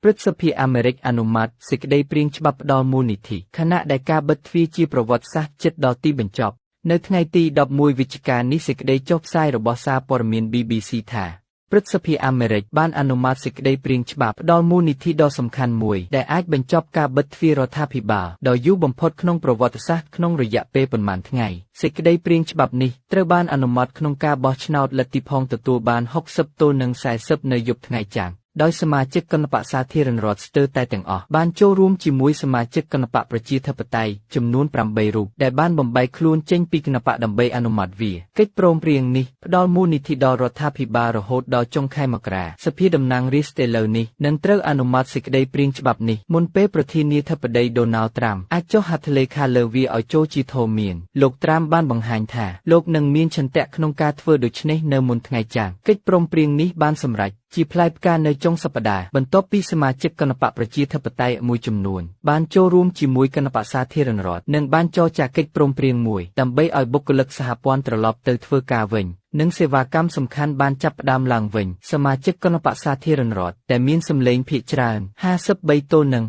ព្រឹទ្ធសភាអាមេរិកអនុម័តសេចក្តីព្រាងច្បាប់ផ្ដល់មូលនិធិខណៈដែលការបិទទ្វារជាប្រវត្តិសាស្ត្រជិតដល់ទីបញ្ចប់នៅថ្ងៃទី11វិច្ឆិកានេះសេចក្តីចុះផ្សាយរបស់សារព័ត៌មាន BBC ថាព្រឹទ្ធសភាអាមេរិកបានអនុម័តសេចក្តីព្រាងច្បាប់ផ្ដល់មូលនិធិដ៏សំខាន់មួយដែលអាចបញ្ចប់ការបិទទ្វាររដ្ឋាភិបាលដ៏យូរបំផុតក្នុងប្រវត្តិសាស្ត្រក្នុងរយៈពេលប៉ុន្មានថ្ងៃសេចក្តីព្រាងច្បាប់នេះត្រូវបានអនុម័តក្នុងការបោះឆ្នោតលទ្ធិផងទទួលបាន60ទល់នឹង40នៅយប់ថ្ងៃច័ន្ទដោយសមាជិកគណបក្សសាធារណរដ្ឋស្ទើរតែទាំងអស់បានចូលរួមជាមួយសមាជិកគណបក្សប្រជាធិបតេយ្យចំនួន8រូបដែលបានបំបែកខ្លួនចេញពីគណបក្សដើម្បីអនុម័តវាកិច្ចព្រមព្រៀងនេះផ្ដល់មូលនិធិដល់រដ្ឋាភិបាលរហូតដល់ចុងខែមករាសភាតំណាងរាស្ត្រឥឡូវនេះនឹងត្រូវអនុម័តសេចក្តីព្រាងច្បាប់នេះមុនពេលប្រធានាធិបតី Donald Trump អាចចុះហត្ថលេខាលើវាឲ្យចូលជាធម្មានលោក Trump បានបង្ហាញថាលោកនឹងមានឆន្ទៈក្នុងការធ្វើដូច្នេះនៅមុនថ្ងៃច័ន្ទកិច្ចព្រមព្រៀងនេះបានសម្រេចជាផ្លែផ្កានៅចុងសប្តាហ៍បន្ទាប់ពីសមាជិកគណបក្សប្រជាធិបតេយ្យមួយចំនួនបានចូលរួមជាមួយគណបក្សសាធារណរដ្ឋនិងបានចរចាកិច្ចព្រមព្រៀងមួយដើម្បីឲ្យបុគ្គលិកសហព័ន្ធត្រឡប់ទៅធ្វើការវិញនិងសេវាកម្មសំខាន់បានចាប់ផ្ដើមឡើងវិញសមាជិកគណបក្សសាធារណរដ្ឋដែលមានសម្លេងភាគច្រើន53ទល់នឹង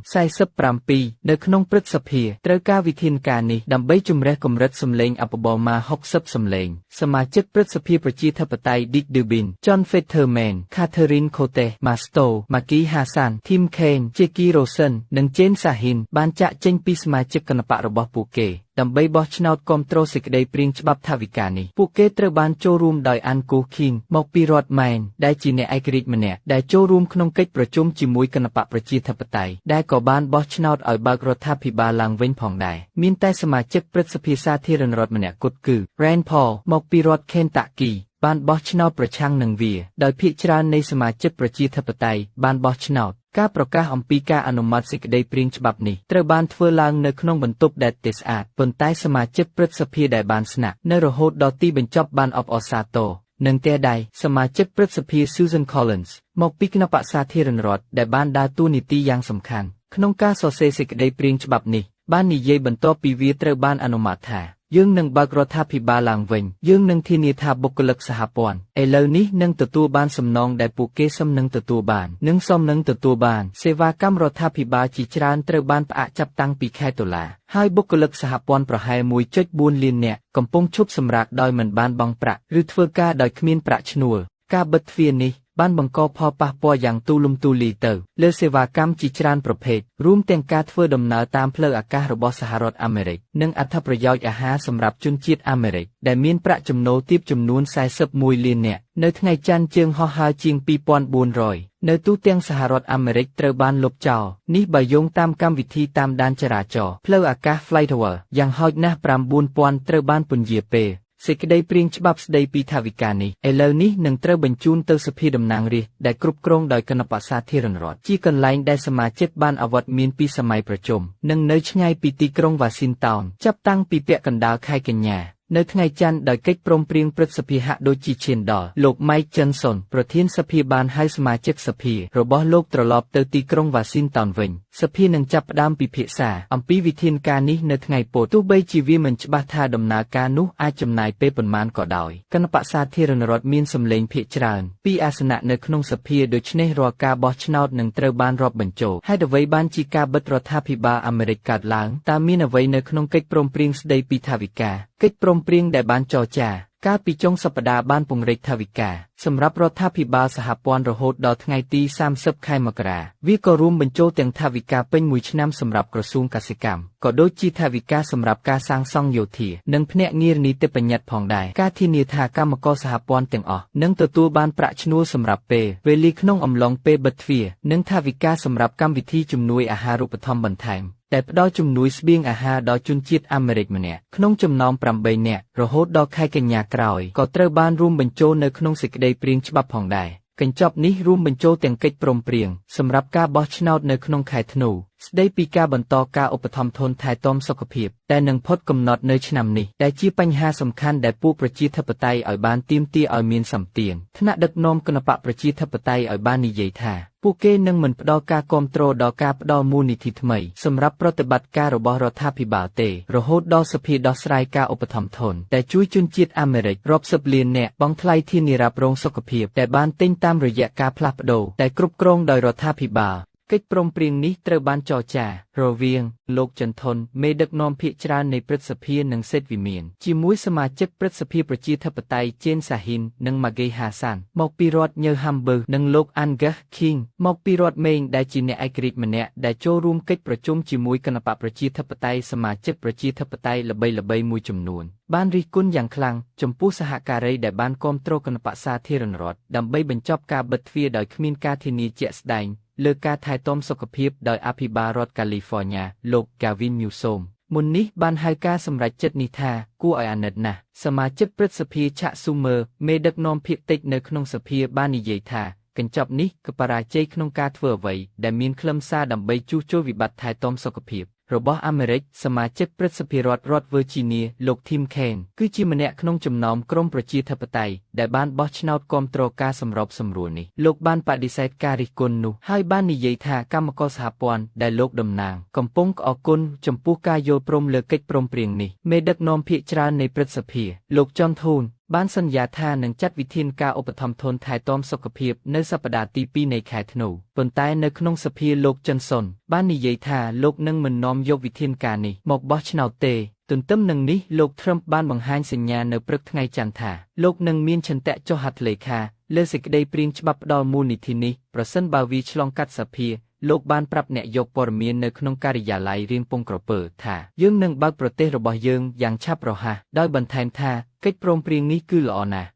47នៅក្នុងព្រឹទ្ធសភាត្រូវការវិធានការនេះដើម្បីជំរះកម្រិតសម្លេងអបបរមា60សម្លេងសមាជិកព្រឹទ្ធសភាប្រជាធិបតេយ្យ Dick Durbin John Fetterman Catherine Cortez Masto Maggie Hassan Tim Kaine Jackie Rosen និង Jen Sahin បានចាក់ចេញពីសមាជិកគណបក្សរបស់ពួកគេដើម្បីបោះឆ្នោតគាំទ្រសេចក្តីព្រាងច្បាប់ថវិកានេះពួកគេត្រូវបានចូលរួមដោយ Ann King មកពីរដ្ឋ Maine ដែលជាអ្នកឯករាជ្យម្នាក់ដែលចូលរួមក្នុងកិច្ចប្រជុំជាមួយគណបក្សប្រជាធិបតេយ្យដែលក៏បានបោះឆ្នោតឲ្យបើករដ្ឋាភិបាលឡើងវិញផងដែរមានតែសមាជិកព្រឹទ្ធសភាសាធារណរដ្ឋម្នាក់គត់គឺ Rand Paul មកពីរដ្ឋ Kentucky បានបោះឆ្នោតប្រឆាំងនឹងវាដោយភាគច្រើននៃសមាជិកប្រជាធិបតេយ្យបានបោះឆ្នោតការប្រកាសអំពីការអនុម័តសេចក្តីព្រាងច្បាប់នេះត្រូវបានធ្វើឡើងនៅក្នុងបន្ទប់ដែលទេស្អាតប៉ុន្តែសមាជិកព្រឹទ្ធសភាដែលបានស្នាក់នៅរហូតដល់ទីបញ្ចប់បានអបអរសាទរនិងតែដៃសមាជិកព្រឹទ្ធសភា Susan Collins មកពីគណបក្សសាធារណរដ្ឋដែលបានដើរតួនាទីយ៉ាងសំខាន់ក្នុងការសរសេរសេចក្តីព្រាងច្បាប់នេះបាននិយាយបន្ទាប់ពីវាត្រូវបានអនុម័តថាយើងនឹងបើករដ្ឋាភិបាលឡើងវិញយើងនឹងធានាថាបុគ្គលិកសហព័ន្ធឥឡូវនេះនឹងទទួលបានសំណងដែលពួកគេសមនឹងទទួលបានសេវាកម្មរដ្ឋាភិបាលជាច្រើនត្រូវបានផ្អាកចាប់តាំងពីខែតុលាហើយបុគ្គលិកសហព័ន្ធប្រហែល 1.4 លាននាក់កំពុងឈប់សម្រាកដោយមិនបានបង់ប្រាក់ឬធ្វើការដោយគ្មានប្រាក់ឈ្នួលការបិទទ្វារនេះបានបង្កផលប៉ះពាល់យ៉ាងទូលំទូលាយទៅលើសេវាកម្មជាច្រើនប្រភេទរួមទាំងការធ្វើដំណើរតាមផ្លូវអាកាសរបស់សហរដ្ឋអាមេរិកនិងអត្ថប្រយោជន៍អាហារសម្រាប់ជនជាតិអាមេរិកដែលមានប្រាក់ចំណូលទាបចំនួន41លាននាក់នៅថ្ងៃច័ន្ទជើងហោះហើរជាង 2,400 នៅទូទាំងសហរដ្ឋអាមេរិកត្រូវបានលុបចោលនេះបើយោងតាមកម្មវិធីតាមដានចរាចរណ៍ផ្លូវអាកាស FlightAware យ៉ាងហោចណាស់ 9,000 ត្រូវបានពន្យាពេលសេចក្តីព្រាងច្បាប់ស្តីពីថវិកានេះឥឡូវនេះនឹងត្រូវបញ្ជូនទៅសភាតំណាងរាស្ត្រដែលគ្រប់គ្រងដោយគណបក្សសាធារណរដ្ឋជាកន្លែងដែលសមាជិកបានអវត្តមានពីសម័យប្រជុំនិងនៅឆ្ងាយពីទីក្រុង Washington ចាប់តាំងពីពាក់កណ្ដាលខែកញ្ញានៅថ្ងៃច័ន្ទដោយកិច្ចព្រមព្រៀងព្រឹទ្ធសភាហាក់ដូចជាឈានដល់លោក Mike Johnson ប្រធានសភាបានហៅសមាជិកសភារបស់លោកត្រឡប់ទៅទីក្រុង Washington វិញសភានឹងចាប់ផ្ដើមពិភាក្សាអំពីវិធានការនេះនៅថ្ងៃពុធទោះបីជាវាមិនច្បាស់ថាដំណើរការនោះអាចចំណាយពេលប៉ុន្មានក៏ដោយគណបក្សសាធារណរដ្ឋមានសម្លេងភាគច្រើនពីអាសនៈនៅក្នុងសភាដូច្នេះរាល់ការបោះឆ្នោតនឹងត្រូវបានរាប់បញ្ចូលហេតុអ្វីបានជាការបិទរដ្ឋាភិបាលអាមេរិកកើតឡើងតើមានអ្វីនៅក្នុងកិច្ចព្រមព្រៀងស្តីពីថវិកាកិច្ចព្រមព្រៀងដែលបានចរចាកាលពីចុងសប្តាហ៍បានពង្រីកថវិកាសម្រាប់រដ្ឋាភិបាលសហព័ន្ធរហូតដល់ថ្ងៃទី30ខែមករាវាក៏រួមបញ្ចូលទាំងថវិកាពេញមួយឆ្នាំសម្រាប់ក្រសួងកសិកម្មក៏ដូចជាថវិកាសម្រាប់ការសាងសង់យោធានិងភ្នាក់ងារនីតិបញ្ញត្តិផងដែរការធានាថាកម្មករសហព័ន្ធទាំងអស់នឹងទទួលបានប្រាក់ឈ្នួលសម្រាប់ពេលវេលាក្នុងអំឡុងពេលបិទទ្វារនិងថវិកាសម្រាប់កម្មវិធីជំនួយអាហារូបត្ថម្ភបន្ថែមដែលផ្ដល់ជំនួយស្បៀងអាហារដល់ជនជាតិអាមេរិកម្នាក់ក្នុងចំណោម8នាក់រហូតដល់ខែកញ្ញាក្រោយក៏ត្រូវបានរួមបញ្ចូលនៅក្នុងសេចក្តីព្រាងច្បាប់ផងដែរកញ្ចប់នេះរួមបញ្ចូលទាំងកិច្ចព្រមព្រៀងសម្រាប់ការបោះឆ្នោតនៅក្នុងខែធ្នូស្តីពីការបន្តការឧបត្ថម្ភធនថែទាំសុខភាពតែនឹងផុតកំណត់នៅឆ្នាំនេះដែលជាបញ្ហាសំខាន់ដែលពួកប្រជាធិបតេយ្យឲ្យបានទាមទារឲ្យមានសម្ពាធថ្នាក់ដឹកនាំគណបក្សប្រជាធិបតេយ្យឲ្យបាននិយាយថាពួកគេនឹងមិនផ្ដល់ការគាំទ្រដល់ការផ្ដល់មូលនិធិថ្មីសម្រាប់ប្រតិបត្តិការរបស់រដ្ឋាភិបាលទេរហូតដល់សភាដោះស្រាយការឧបត្ថម្ភធនតែជួយជនជាតិអាមេរិករាប់សិបលាននាក់បង់ថ្លៃធានារ៉ាប់រងសុខភាពដែលបានទិញតាមរយៈការផ្លាស់ប្ដូរតែគ្រប់គ្រងដោយរដ្ឋាភិបាល កិច្ចព្រមព្រៀងនេះត្រូវបានចរចារវាងលោកចន្ទថនមេដឹកនាំភាគច្រើននៃព្រឹទ្ធសភានិងសេដ្ឋវិមានជាមួយសមាជិកព្រឹទ្ធសភាប្រជាធិបតេយ្យជេនសាហ៊ីននិងម៉ាហ្គេហាសានមកពីរដ្ឋញើហាំប៊ើកនិងលោកអានហ្គាសឃីងមកពីរដ្ឋមេងដែលជាអ្នកឯករាជ្យម្នាក់ដែលចូលរួមកិច្ចប្រជុំជាមួយគណបក្សប្រជាធិបតេយ្យសមាជិកប្រជាធិបតេយ្យល្បីៗមួយចំនួនបានរិះគន់យ៉ាងខ្លាំងចំពោះសហការីដែលបានគាំទ្រគណបក្សសាធារណរដ្ឋដើម្បីបញ្ចប់ការបិទទ្វារដោយគ្មានការធានាជាក់ស្ដែងលើការថែទាំសុខភាពដោយអភិបាលរដ្ឋកាលីហ្វ័រញ៉ាលោក Gavin Newsom មុននេះបានហៅការសម្រេចចិត្តនេះថាគួរឲ្យអាណិតណាស់សមាជិកព្រឹទ្ធសភាឆាក់ស៊ូមើមេដឹកនាំភាគតិចនៅក្នុងសភាបាននិយាយថាកញ្ចប់នេះគឺបរាជ័យក្នុងការធ្វើអ្វីដែលមានខ្លឹមសារដើម្បីជួសជុលវិបត្តិថែទាំសុខភាពរបស់អាមេរិកសមាជិកព្រឹទ្ធសភារដ្ឋ Virginia លោក Tim Kaine គឺជាម្នាក់ក្នុងចំណោមក្រុមប្រជាធិបតេយ្យដែលបានបោះឆ្នោតគាំទ្រការសម្របសម្រួលនេះលោកបានបដិសេធការរិះគន់នោះហើយបាននិយាយថាកម្មករសហព័ន្ធដែលលោកតំណាងកំពុងអរគុណចំពោះការយល់ព្រមលើកិច្ចព្រមព្រៀងនេះមេដឹកនាំភាគច្រើននៃព្រឹទ្ធសភាលោកចនធូនបានសន្យាថានឹងចាត់វិធានការឧបត្ថម្ភធនថែទាំសុខភាពនៅសប្តាហ៍ទី2នៃខែធ្នូប៉ុន្តែនៅក្នុងសភាលោកចិនសុនបាននិយាយថាលោកនឹងមិននាំយកវិធានការនេះមកបោះឆ្នោតទេទន្ទឹមនឹងនេះលោក Trump បានបង្ហាញសញ្ញានៅព្រឹកថ្ងៃច័ន្ទថាលោកនឹងមានឆន្ទៈចុះហត្ថលេខាលើសេចក្តីព្រាងច្បាប់ផ្ដល់មូលនិធិនេះប្រសិនបើវាឆ្លងកាត់សភាលោកបានប្រាប់អ្នកយកព័ត៌មាននៅក្នុងការិយាល័យរៀងពងក្រពើថាយើងនឹងបើកប្រទេសរបស់យើងយ៉ាងឆាប់រហ័សដោយបន្ថែមថាកិច្ចព្រមព្រៀងនេះគឺល្អណាស់